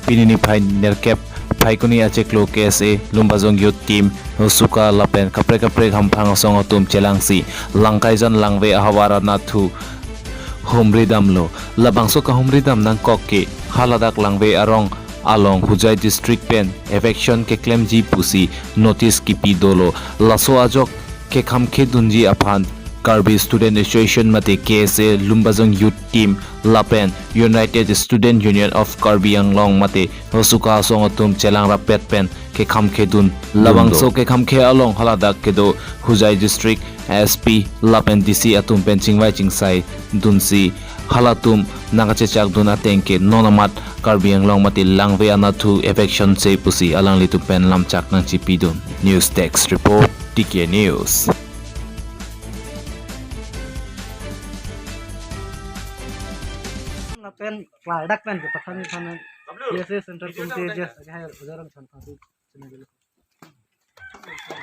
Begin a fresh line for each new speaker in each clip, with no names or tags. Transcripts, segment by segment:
pinini phai nerkep phai kuni acheklo KSA lumbajong youth team suka lapen kapre kapre hamphang song atum chelangsi langkaijan langwe ahawara nathu humridamlo labangso ka humridam nang kokke haladak langwe arong along Hujai district pen eviction ke claim ji pusi notice ki pidolo laso ajok ke khamkhe dunji aphan Karbi Student Association mate KSA Lumbajong Youth Team Lapen United Student Union of Karbi Anglong mate hosuka songotum chelang rapet pen ke khamkhe dun labangso ke khamkhe along haladak ke do Hujai district SP Lapen DC atum pen chingwai chingsai dunsi halatum nangache chak dun atengke nonamat Karbi Anglong mate langwe anathu eviction se pusi alang litu pen lamchak nang chipidun news text report TK News.
pen kladak pen ke pathani thana KSA center kumte je hai udaran chan phasu chine gele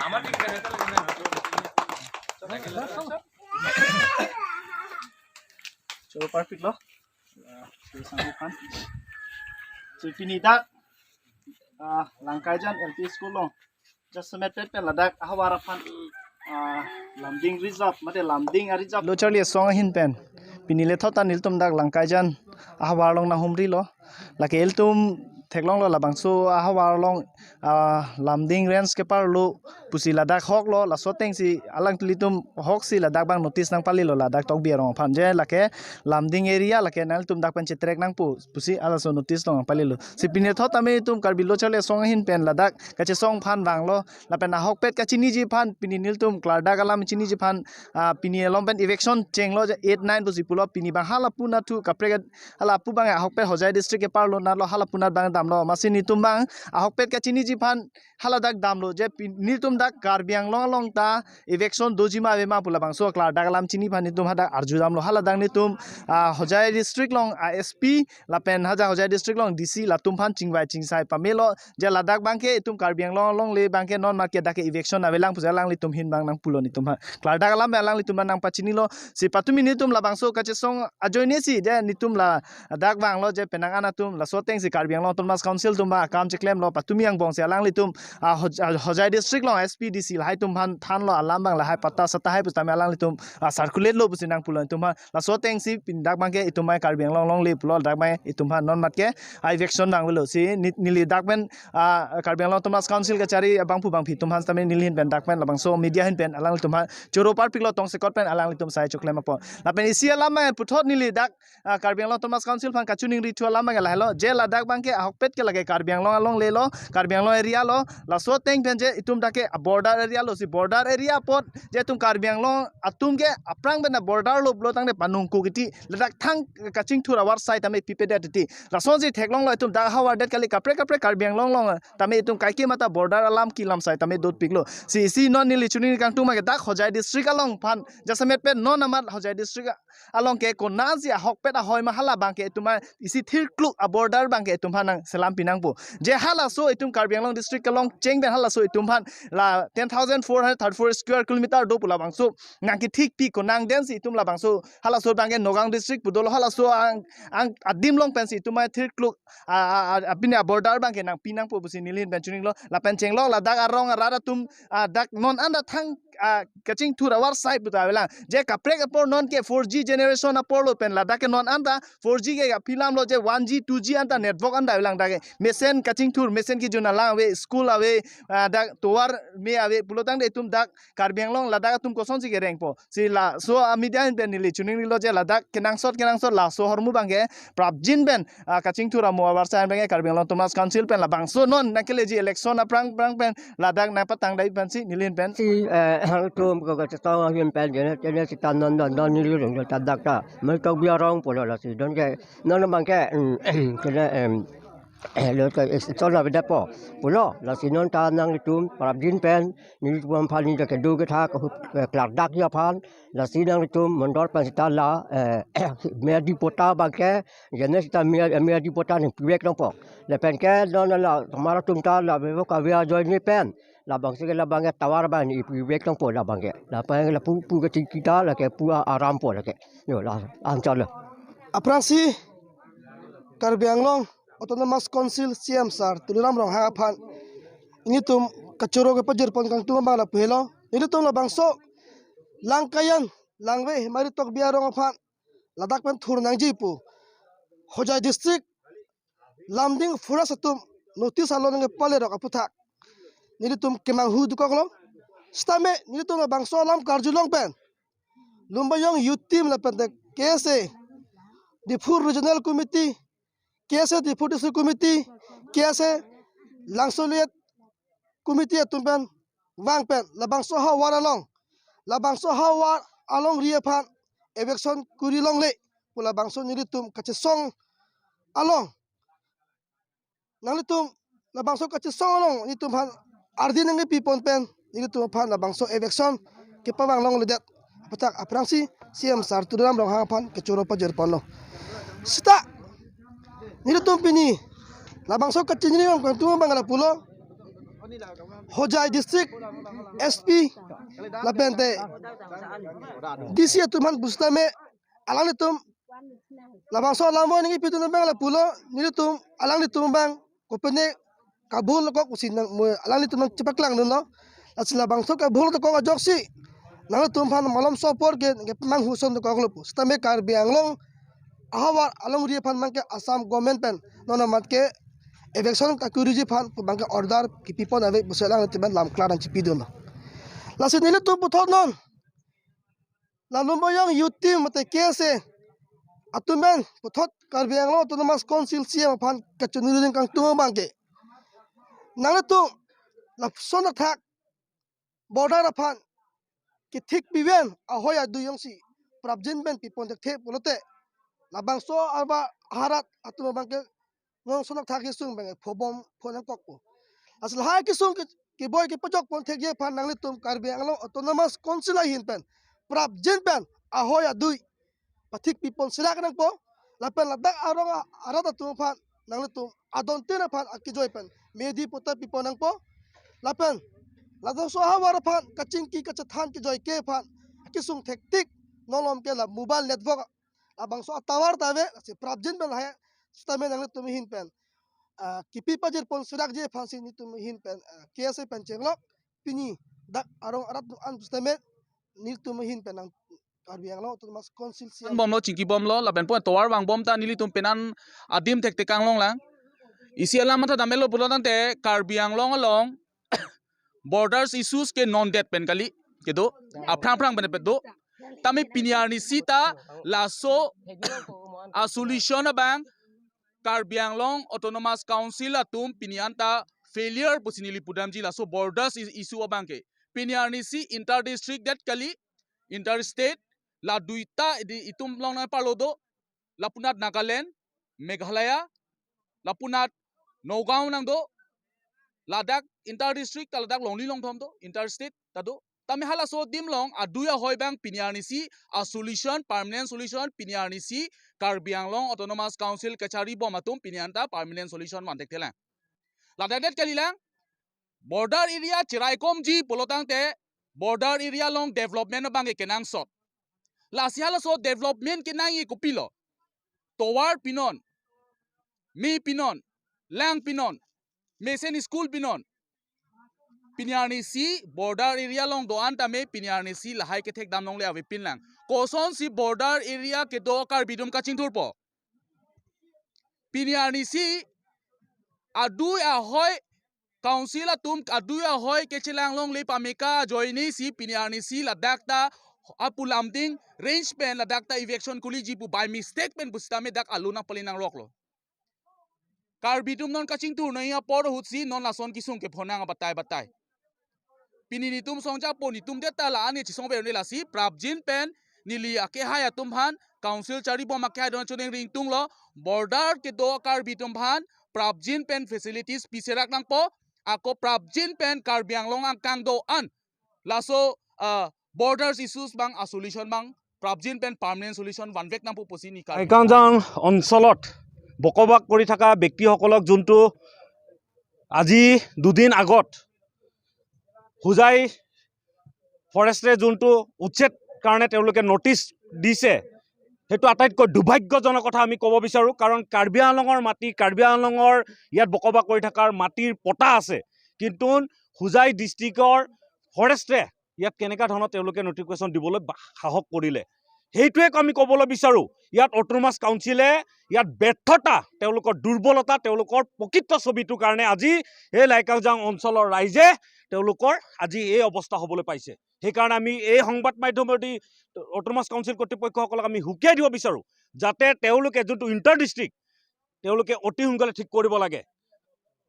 amar tik kare ta chalo perfect lo sami khan pinita langkaijan LP school lo just met pe ladak ahwara phan lamding reserve mate lamding reserve lo charlie song hin pen pinile thota niltum dak langkaijan ahwarlong na humri lo lake eltum theklong lo labangso ahwarlong lamding range ke par lo pusi ladak hok lo la soteng si alang tulitum hok si ladak bang notice nang pali lo ladak tok biarong phanje lake lamding area lake nal tum dak pan chetrek nang pusi ala so notice nang pali lo si pinile thota me tum karbi lo chale song hin pen ladak kache song phan bang lo la pen hok pet ka chini ji phan pinil tum klarda galam chini ji phan pini elom pen eviction cheng lo 8 9 pusi pulo pini bang hala puna thu kapre hala pu bang hok pet hojai district ke par lo na lo hala puna bang dam lo masini tum bang hok pet ka chini ji phan hala dak dam lo je ni tum dak Karbi Anglong long ta eviction dojima be ma pula bang so klar dak lam chini phan ni tum hada arju dam lo hala dak ni tum hojai district long SP la pen haja hojai district long DC la tum phan chingwai chingsai pamelo je ladak bang ke tum Karbi Anglong long le bang ke non market dak eviction avelang puja lang li tum hin bang nang pulo ni tum klar dak lam alang li tum nang pachini lo si patumi ni tum la bang so kache song ajoine si je ni tum la dak bang lo je penang ana tum la soteng si Karbi Anglong tum mas council tum ba kam che claim lo patumi ang bong se alang li tum hojai district long SPDC la hai tum han than lo alam bang la hai pata sata hai pusta me alang li tum circulate lo pusi nang pulo tum la soteng si pin dak bang ke itum mai Karbi Anglong long li pulo dak mai itum non mat ke eviction nang lo si nili dak ben Karbi Anglong tum mas council ke cari bang pu bang phi tum han tame nili hin pen dak pen la bang so media hin pen alang li tum choro par piklo tong se kot pen alang li tum sai chokle ma po la pen isi alam mai puthot nili dak Karbi Anglong tum mas council phan kachuning ri thu alam ma la helo je la dak bang ke hokpet ke lage Karbi Anglong along le lo Karbi Anglong area lo la so teng pen je itum dake border area lo si border area pot je tum Karbi Anglong atum ke aprang ben border lo blo tang de panung ku giti ladak thang kaching thura war side tame pipe de ti la so ji theklong lo itum da hawar det kali kapre kapre Karbi Anglong long tame itum kaiki mata border alam ki lam side tame dot piklo si non nili chuni kang tu ma ke dak hojai district along phan jasamet pe non amat hojai district along ke ko nazi hokpet a hoy ma hala bang ke itum isi thir kluk a border bang ke itum nang selam pinang pu je hala so itum Karbi Anglong district along cheng ben hala so itum la 10,434 square kilometer do pula bang so nang ki thik pi ko nang den si itum la bang so hala so bang ke Nogang district pudolo hala so ang adim long pen si itum thir kluk apine border bang ke nang pinang pu busi nilin ben chuning lo la pen cheng lo la dak arong rara tum dak non anda thang kaching thura war side buta wela je kapre kapor non ke 4G generation apor lo pen la dak non anda 4G ke pilam lo je 1G 2G anda network anda wela dak mesen kaching thur mesen ki juna la we school awe dak towar me awe pulotang de tum dak Karbi Anglong la dak tum koson si ke reng po si la so media in pen nili chuning lo je la dak kenang sot la so hormu bangge prabjin ben kaching thura mo war sa bangge Karbi Anglong Thomas council pen la bang so non nakele ji election aprang pen la dak na patang dai pen si nilin pen
si tum ko ka taw hin pen je si tan non ni lu ta dak ta me to bia rong po la si don ke non bang ke ke lo ka so la beda po pulo la si non ta nang tum prabjin pen ni tum phan ni ke du ke tha ko klak dak ya phan la si nang tum mondor pan sta la me di pota bang ke je sta me di pota ni piek nang po le pen ke non la mara tum ta la be ka via join ni pen la bang se la bang tawar ba ni piek nang po la bang ke la pa la pu ke kita la ke pu aram po la ke yo la an cha le
aprang si Karbi Anglong
autonomous council CM sar tuliram rong ha phan ini tum kachoro ke pajir pon kang tum bang la phelo ini tum la bangso langkayan langwe mari tok biarong phan ladak pen thur nang jipu hojai district lamding fura satum notice alon nge pale rok aputhak ini tum kemang hu dukok lo stame ini tum la bangso lam karjulong pen lumbayong youth team la pen KSA Difur Regional Committee KSA Difur District Committee KSA Langsoliet Committee tumpen wang pen labang so ha war along riapan election kuri long le pula bangso ni tum kache song along nang tum labang so kache song along ni tum han ardi nang pipon pen ni tum phan labang so election ke pawang long le dat patak aprangsi CM sar turam long ha phan ke choro pa jer pon lo sita ni tum pini labang so kache ni ngam tum bangala pulo Hojai District SP Lapente DC tuman bustame alang nitum labang so lambo ningi pitu nambang la pulo nitum alang nitum bang kopene kabul ko kusin alang nitum cepak lang nuno as labang so kabul ko ga joksi nang tum phan malam so por ke mang huson ko glupu stame kar bianglong ahawar along ri phan mang ke Assam government pen nona mat ke election ka kuriji phan bangka order ki pipon ave buselang tiban lam klaran chipidon la sinile tu puthon non la lumbayang youth team mate kese atumen puthot karbiang lo autonomous council siam phan kachunirin kang tu bangke nang tu la sona thak border phan ki thik piwen ahoya duyong si prabjin ben pipon the polote la bangso arba harat atu bangke ngong sonak thaki sung bang phobom phonang kokpo asal hai ki sung ki boy ki pojok pon thege phan nang tum karbi anglo autonomous council a hin pen prap jin pen ahoya dui pathik people sirak nang po lapen ladak arong arata tum phan nang tum adon tena phan akijoi pen medi pota people nang po lapen ladong so hawar phan kaching ki kachathan ki joi ke phan ki sung thektik nolom ke la mobile network abang so tawar tawe si prap jin pen hai stame nang tum hin pen kipi pajir pon sudak je phansi ni tum hin pen KSA pen chenglok pini dak arong arat an stame ni tum hin pen nang karbiang lo tum mas council si
bom lo chingki bom lo la ben point towar wang bom ta nili tum penan adim tek te kang long lang isi ala mata damelo pulo tang te karbiang long along borders issues ke non debt pen kali ke do aprang prang ben pe do tami piniar ni sita la so a solution bang Karbiang Long Autonomous Council atum pinianta failure pusinili pudamji la so borders is issue abangke piniarni si interdistrict that kali interstate la duita itum long na palodo lapunat Nagaland Meghalaya lapunat Nagaon nang do ladak interdistrict ladak longli long thom do interstate tado tami hala so dimlong aduya hoi bang piniarni si a solution permanent solution piniarni si Karbiang Long Autonomous Council kachari bom atum pinianta permanent solution mantek telang ladadet kalilang border area chiraikom ji polotang te border area long development bang kenang sot la sihala so development kenang i kopilo towar pinon mi pinon lang pinon mesen school pinon piniarni si border area long doan tame piniarni si lahai ke thek dam long le avi pinlang koson si border area ke do kar bidum ka chingthur po piniarni si adu a hoi council atum adu a hoi ke chilang long le pameka joini si piniarni si ladak ta apulam ding range pen ladak ta eviction kuli jipu by mistake pen bustame dak aluna palinang roklo kar bidum non ka chingthur noi a por hutsi non lason kisung ke phonang batai pinini tum songja poni tum de tala ani chisong be ni la si prabjin pen nili ake haya tum han council chari bom ake don chuning ring tung lo border ke do kar bitum han prabjin pen facilities piserak nang po ako prabjin pen Karbiang Long ang kang do an laso borders issues bang a solution bang prabjin pen permanent solution one vek nang po posini kar
কাঞ্জাং অঞ্চলত বকবাক কৰি থকা ব্যক্তিসকলক যোনটো আজি দুদিন আগত হুজাই ফৰেষ্টে যোনটো উচ্ছেদ কাৰণে তেওঁলোকে নটিচ দিছে সেইটো আটাইতকৈ দুৰ্ভাগ্যজনক কথা আমি ক'ব বিচাৰোঁ। কাৰণ কাৰ্বি আংলঙৰ মাটি, কাৰ্বি আংলঙৰ ইয়াত বসবাস কৰি থকাৰ মাটিৰ পটা আছে, কিন্তু হোজাই ডিষ্ট্ৰিক্টৰ ফৰেষ্টে ইয়াত কেনেকুৱা ধৰণৰ তেওঁলোকে নটিফিকেশ্যন দিবলৈ সাহস কৰিলে, সেইটোৱে আমি ক'বলৈ বিচাৰোঁ। ইয়াত অট'নমাছ কাউন্সিলে ইয়াত ব্যৰ্থতা, তেওঁলোকৰ দুৰ্বলতা, তেওঁলোকৰ প্ৰকৃত ছবিটোৰ কাৰণে আজি এই লাইকাজাং অঞ্চলৰ ৰাইজে তেওঁলোকৰ আজি এই অৱস্থা হ'বলৈ পাইছে। সেইকাৰণে আমি এই সংবাদ মাধ্যমেদি অট'নমাছ কাউন্সিল কৰ্তৃপক্ষসকলক আমি হুকিয়াই দিব বিচাৰোঁ, যাতে তেওঁলোকে যোনটো ইণ্টাৰ ডিষ্ট্ৰিক্ট তেওঁলোকে অতি সোনকালে ঠিক কৰিব লাগে।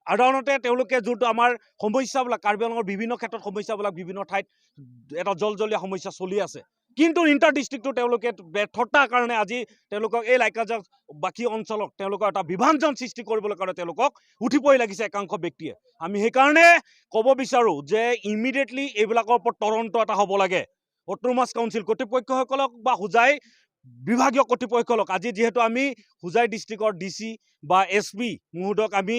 সাধাৰণতে তেওঁলোকে যোনটো আমাৰ সমস্যাবিলাক, কাৰ্বি আংলঙৰ বিভিন্ন ক্ষেত্ৰত সমস্যাবিলাক বিভিন্ন ঠাইত এটা জলজলীয়া সমস্যা চলি আছে, কিন্তু ইণ্টাৰ ডিষ্ট্ৰিক্টটো তেওঁলোকে ব্যৰ্থতাৰ কাৰণে আজি তেওঁলোকক এই লাইকাজাং বাকী অঞ্চলক তেওঁলোকৰ এটা বিভাজন সৃষ্টি কৰিবলৈ কাৰণে তেওঁলোকক উঠিবই লাগিছে একাংশ ব্যক্তিয়ে। আমি সেইকাৰণে ক'ব বিচাৰোঁ যে ইমিডিয়েটলি এইবিলাকৰ ওপৰত তদন্ত এটা হ'ব লাগে। অট'নমাছ কাউন্সিল কৰ্তৃপক্ষসকলক বা হোজাই বিভাগীয় কৰ্তৃপক্ষসকলক আজি যিহেতু আমি হোজাই ডিষ্ট্ৰিক্টৰ DC বা SP মহোদয়ক আমি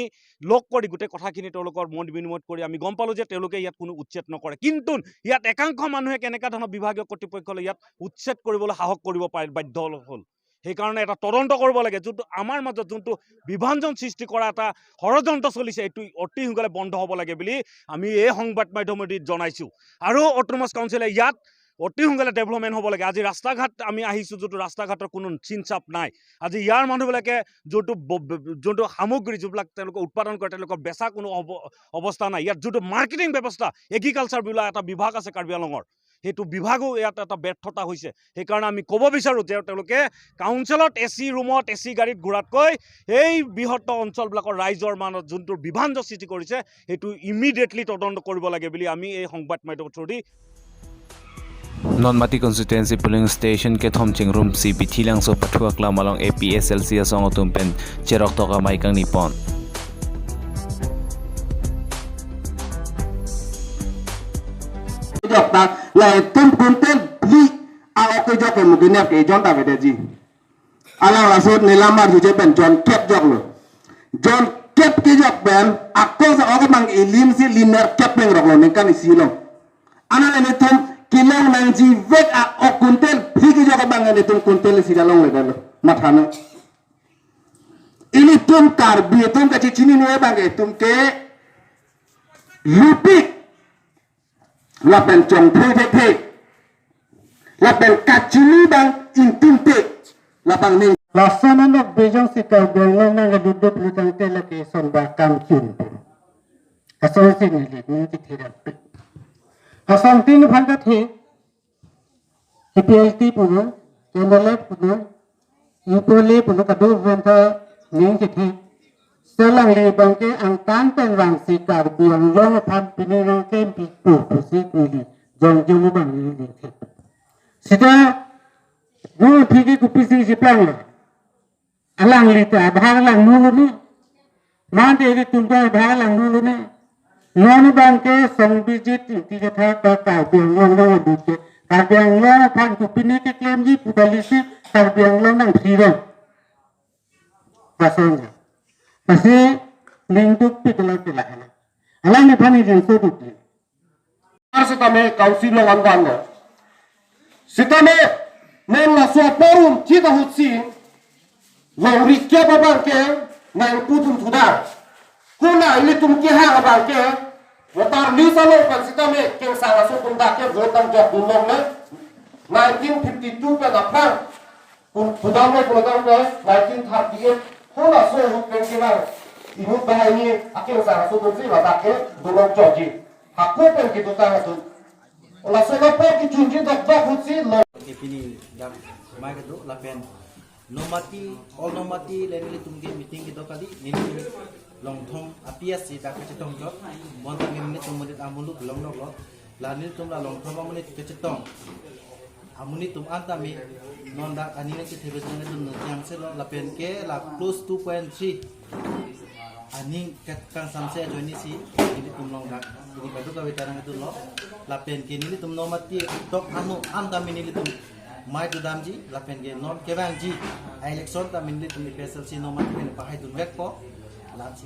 লগ কৰি গোটেই কথাখিনি তেওঁলোকৰ মত বিনিময় কৰি আমি গম পালোঁ যে তেওঁলোকে ইয়াত কোনো উচ্ছেদ নকৰে, কিন্তু ইয়াত একাংশ মানুহে কেনেকুৱা ধৰণৰ বিভাগীয় কৰ্তৃপক্ষলে ইয়াত উচ্ছেদ কৰিবলৈ সাহস কৰিব পাৰে বাধ্য হ'ল। সেইকাৰণে এটা তদন্ত কৰিব লাগে। যোনটো আমাৰ মাজত যোনটো বিভাজন সৃষ্টি কৰা এটা ষড়যন্ত্ৰ চলিছে, এইটো অতি সোনকালে বন্ধ হ'ব লাগে বুলি আমি এই সংবাদ মাধ্যমেদি জনাইছোঁ। আৰু অট'নমাছ কাউন্সিলে ইয়াত অতি সোনকালে ডেভেলপমেণ্ট হ'ব লাগে। আজি ৰাস্তা ঘাট আমি আহিছোঁ, যোনটো ৰাস্তা ঘাটৰ কোনো চিন চাপ নাই। আজি ইয়াৰ মানুহবিলাকে যোনটো সামগ্ৰী যিবিলাক তেওঁলোকে উৎপাদন কৰে তেওঁলোকৰ বেচা কোনো অৱস্থা নাই। ইয়াত যোনটো মাৰ্কেটিং ব্যৱস্থা, এগ্ৰিকালচাৰ বোলা এটা বিভাগ আছে কাৰ্বি আংলঙৰ, সেইটো বিভাগো ইয়াত এটা ব্যৰ্থতা হৈছে। সেইকাৰণে আমি ক'ব বিচাৰোঁ যে তেওঁলোকে কাউন্সিলত AC ৰুমত AC গাড়ীত ঘূৰাতকৈ এই বৃহত্তৰ অঞ্চলবিলাকৰ ৰাইজৰ মাজত যোনটো বিভাজন সৃষ্টি কৰিছে সেইটো ইমিডিয়েটলি তদন্ত কৰিব লাগে বুলি আমি এই সংবাদ মাধ্যমৰ through the
Nonmati constituency polling station ke thomching room si bithilang so pathuak lamalong APSLC asong otumpen cherok toka maikang nipon.
Jokta lai tum kuntel bli ang okay jok ke mugine ke jon ta bede ji alang lasot nilamar juje ben jon kep jok lo jon kep ki jok ben akko sa ok mang ilim si liner kep meng rok lo nekan isilo ana le tum kilang nang ji vek a ok kuntel bli ki jok bang ne tum kuntel si dalong le belo mathana ini tum karbi tum ka chini ne bang tum ke lupik la pen chong phe la pen kachini bang intinte la bang ning la sana nok bejong si ka bong na ga dudde plutang te la ke son ba kam chin ason si ni le ni ti thira ason tin bhan ka the PLT puno kendale puno ipole puno ka do venta ning ti thi selang le bang ke ang tan pen rang si ka biang long tham pini rang kem pi pu si ni jong jong bang ni le thi sida no phigi ku pisi si plan alang li ta bhag lang nu ni ma de ri tum ba bhag lang nu ni non bang ke song bijit ti ka tha ka ka biang long long du ke ka biang long tham ku pini ke klem ji pu dali si ka biang long nang phi ro pasong pasti lingkup pitula pila alang ni phani jin so tu arsatame kaunsilo wangango sitame men la so forum kita hutsi lo rikya babang ke nang putum thuda kuna ini tum ki ha babang ke watar ni salo kan sitame ke sala so tum da ke votam jok dumong ne 1952 pe da phang thuda me program ke 1938 kuna so hu pen ke bang ibu bahai ni akhir sala so tum si la da ke dumong joji hakku pen ki tu ta tu la so lo pe ki chunji dok dok hutsi lo
Kepini jam mai ketu lapen nomati all nomati leni tumge meeting gitu kali nini longthong apias si tak kecetong jok montang ini tumudit amulu belum lo lani tum la longthong amuni kecetong amuni tum antami nondak anine ki thebes nang tum yang selo lapen ke la close 2.3 ani kan samse joini si ini tum longdak ini batu kawitarang itu lo lapen ke nini tum nomati tok anu antami nini tum mai tu damji lapen ke non kebang ji election ta minli tum PSLC nomati ne pahai tum vek po lansi